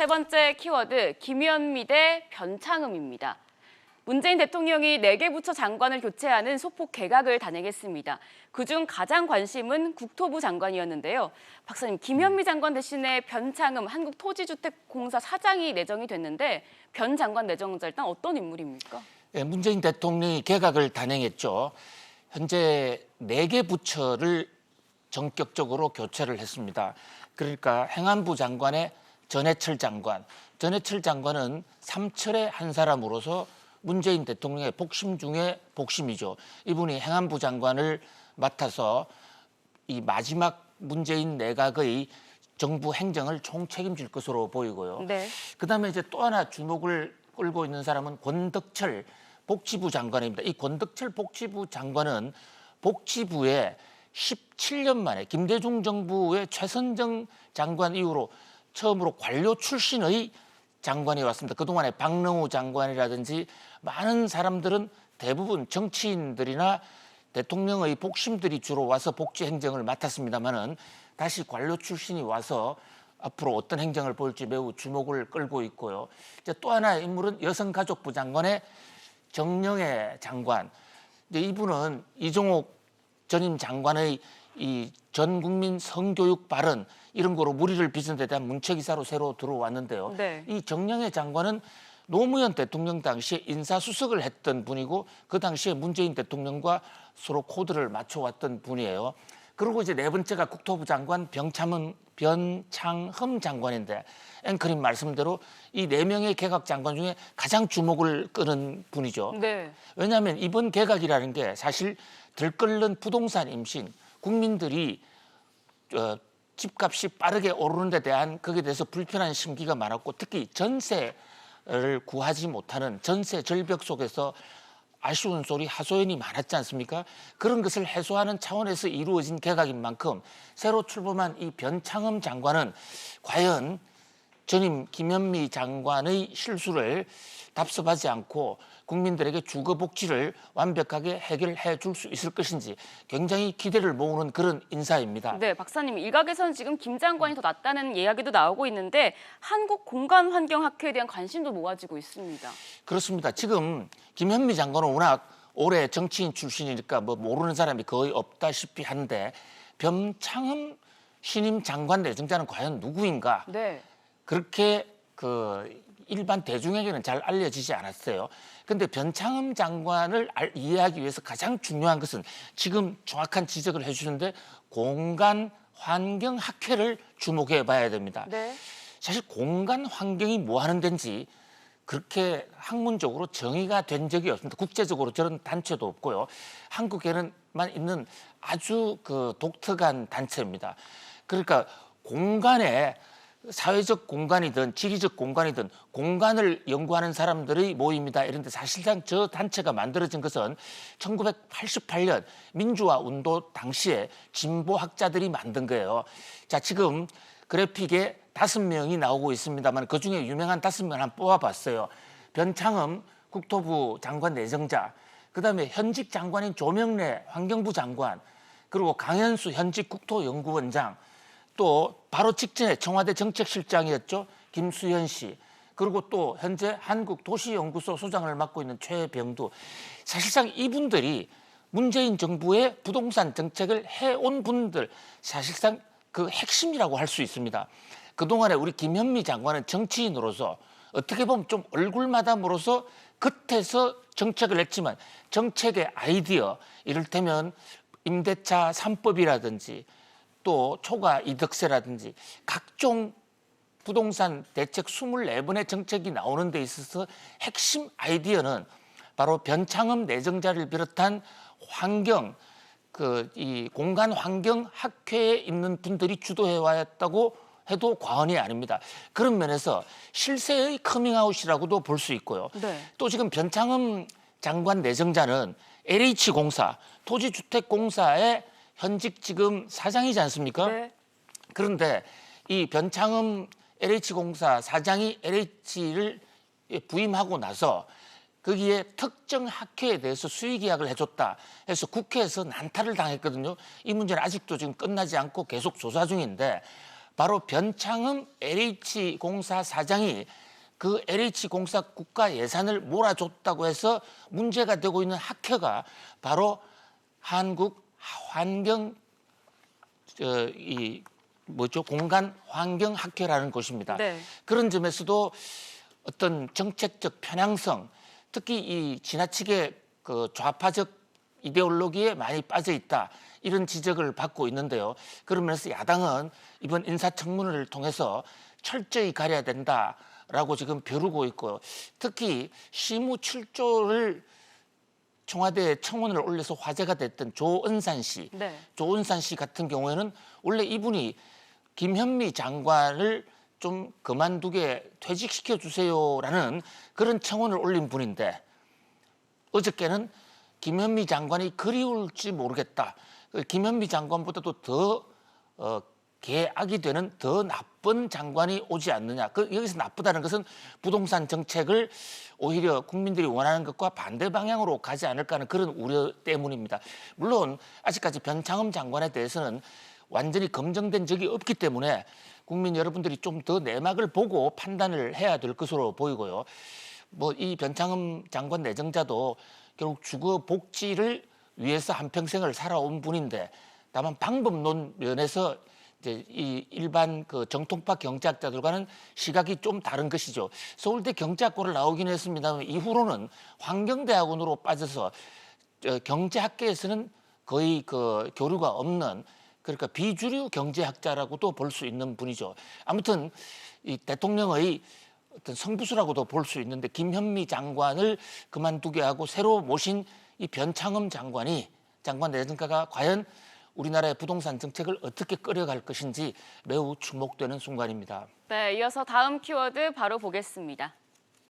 세 번째 키워드, 김현미 대 변창흠입니다. 문재인 대통령이 4개 부처 장관을 교체하는 소폭 개각을 단행했습니다. 그중 가장 관심은 국토부 장관이었는데요. 박사님, 김현미 장관 대신에 변창흠 한국토지주택공사 사장이 내정이 됐는데 변 장관 내정자 일단 어떤 인물입니까? 네, 문재인 대통령이 개각을 단행했죠. 현재 4개 부처를 전격적으로 교체를 했습니다. 그러니까 행안부 장관의 전해철 장관. 전해철 장관은 삼철의 한 사람으로서 문재인 대통령의 복심 중에 복심이죠. 이분이 행안부 장관을 맡아서 이 마지막 문재인 내각의 정부 행정을 총책임질 것으로 보이고요. 네. 그다음에 이제 또 하나 주목을 끌고 있는 사람은 권덕철 복지부 장관입니다. 이 권덕철 복지부 장관은 복지부에 17년 만에 김대중 정부의 최선정 장관 이후로 처음으로 관료 출신의 장관이 왔습니다. 그동안에 박능우 장관이라든지 많은 사람들은 대부분 정치인들이나 대통령의 복심들이 주로 와서 복지 행정을 맡았습니다마는 다시 관료 출신이 와서 앞으로 어떤 행정을 보일지 매우 주목을 끌고 있고요. 이제 또 하나의 인물은 여성가족부 장관의 정영애 장관. 이제 이분은 이종옥 전임 장관의 이 전 국민 성교육 발언 이런 거로 무리를 빚은 데 대한 문체기사로 새로 들어왔는데요. 네. 이 정영애 장관은 노무현 대통령 당시에 인사수석을 했던 분이고 그 당시에 문재인 대통령과 서로 코드를 맞춰왔던 분이에요. 그리고 이제 4번째가 국토부 장관 변창흠 장관인데 앵커님 말씀대로 이 4명의 개각 장관 중에 가장 주목을 끄는 분이죠. 네. 왜냐하면 이번 개각이라는 게 사실 들끓는 부동산 임신, 국민들이 집값이 빠르게 오르는 데 대한 거기에 대해서 불편한 심기가 많았고 특히 전세를 구하지 못하는 전세 절벽 속에서 아쉬운 소리, 하소연이 많았지 않습니까? 그런 것을 해소하는 차원에서 이루어진 개각인 만큼 새로 출범한 이 변창흠 장관은 과연 전임 김현미 장관의 실수를 답습하지 않고 국민들에게 주거 복지를 완벽하게 해결해 줄 수 있을 것인지 굉장히 기대를 모으는 그런 인사입니다. 네, 박사님, 일각에서는 지금 김 장관이 더 낫다는 이야기도 나오고 있는데 한국공간환경학회에 대한 관심도 모아지고 있습니다. 그렇습니다. 지금 김현미 장관은 워낙 오래 정치인 출신이니까 뭐 모르는 사람이 거의 없다시피 한데 변창흠 신임 장관 내정자는 과연 누구인가? 네. 그렇게 일반 대중에게는 잘 알려지지 않았어요. 그런데 변창흠 장관을 이해하기 위해서 가장 중요한 것은 지금 정확한 지적을 해주는데 공간환경학회를 주목해 봐야 됩니다. 네. 사실 공간환경이 뭐 하는 데인지 그렇게 학문적으로 정의가 된 적이 없습니다. 국제적으로 저런 단체도 없고요. 한국에는만 있는 아주 독특한 단체입니다. 그러니까 공간에 사회적 공간이든 지리적 공간이든 공간을 연구하는 사람들의 모임이다. 이런데 사실상 저 단체가 만들어진 것은 1988년 민주화 운동 당시에 진보학자들이 만든 거예요. 자, 지금 그래픽에 5명이 나오고 있습니다만 그중에 유명한 5명 한번 뽑아봤어요. 변창흠 국토부 장관 내정자, 그다음에 현직 장관인 조명래 환경부 장관, 그리고 강현수 현직 국토연구원장, 또 바로 직전에 청와대 정책실장이었죠. 김수현 씨. 그리고 또 현재 한국도시연구소 소장을 맡고 있는 최병두. 사실상 이분들이 문재인 정부의 부동산 정책을 해온 분들, 사실상 그 핵심이라고 할 수 있습니다. 그동안에 우리 김현미 장관은 정치인으로서 어떻게 보면 좀 얼굴마담으로서 겉에서 정책을 했지만 정책의 아이디어, 이를테면 임대차 3법이라든지 또 초과 이득세라든지 각종 부동산 대책 24번의 정책이 나오는 데 있어서 핵심 아이디어는 바로 변창흠 내정자를 비롯한 환경, 이 공간환경학회에 있는 분들이 주도해 왔다고 해도 과언이 아닙니다. 그런 면에서 실세의 커밍아웃이라고도 볼 수 있고요. 네. 또 지금 변창흠 장관 내정자는 LH공사, 토지주택공사의 현직 지금 사장이지 않습니까? 네. 그런데 이 변창흠 LH공사 사장이 LH를 부임하고 나서 거기에 특정 학회에 대해서 수의계약을 해줬다 해서 국회에서 난타를 당했거든요. 이 문제는 아직도 지금 끝나지 않고 계속 조사 중인데 바로 변창흠 LH공사 사장이 그 LH공사 국가 예산을 몰아줬다고 해서 문제가 되고 있는 학회가 바로 한국 환경 공간 환경 학회라는 곳입니다. 네. 그런 점에서도 어떤 정책적 편향성, 특히 이 지나치게 그 좌파적 이데올로기에 많이 빠져 있다, 이런 지적을 받고 있는데요. 그러면서 야당은 이번 인사청문회를 통해서 철저히 가려야 된다라고 지금 벼르고 있고요. 특히 시무 출조를 청와대에 청원을 올려서 화제가 됐던 조은산 씨, 네. 조은산 씨 같은 경우에는 원래 이분이 김현미 장관을 좀 그만두게 퇴직시켜 주세요라는 그런 청원을 올린 분인데, 어저께는 김현미 장관이 그리울지 모르겠다, 김현미 장관보다도 더 개악이 되는 더 나쁜 장관이 오지 않느냐. 여기서 나쁘다는 것은 부동산 정책을 오히려 국민들이 원하는 것과 반대 방향으로 가지 않을까 하는 그런 우려 때문입니다. 물론 아직까지 변창흠 장관에 대해서는 완전히 검증된 적이 없기 때문에 국민 여러분들이 좀 더 내막을 보고 판단을 해야 될 것으로 보이고요. 뭐 이 변창흠 장관 내정자도 결국 주거 복지를 위해서 한평생을 살아온 분인데, 다만 방법론 면에서 이제 이 일반 그 정통파 경제학자들과는 시각이 좀 다른 것이죠. 서울대 경제학과를 나오긴 했습니다만 이후로는 환경대학원으로 빠져서 경제학계에서는 거의 그 교류가 없는, 그러니까 비주류 경제학자라고도 볼 수 있는 분이죠. 아무튼 이 대통령의 어떤 성부수라고도 볼 수 있는데, 김현미 장관을 그만두게 하고 새로 모신 이 변창흠 장관 내정가가 과연 우리나라의 부동산 정책을 어떻게 끌어갈 것인지 매우 주목되는 순간입니다. 네, 이어서 다음 키워드 바로 보겠습니다.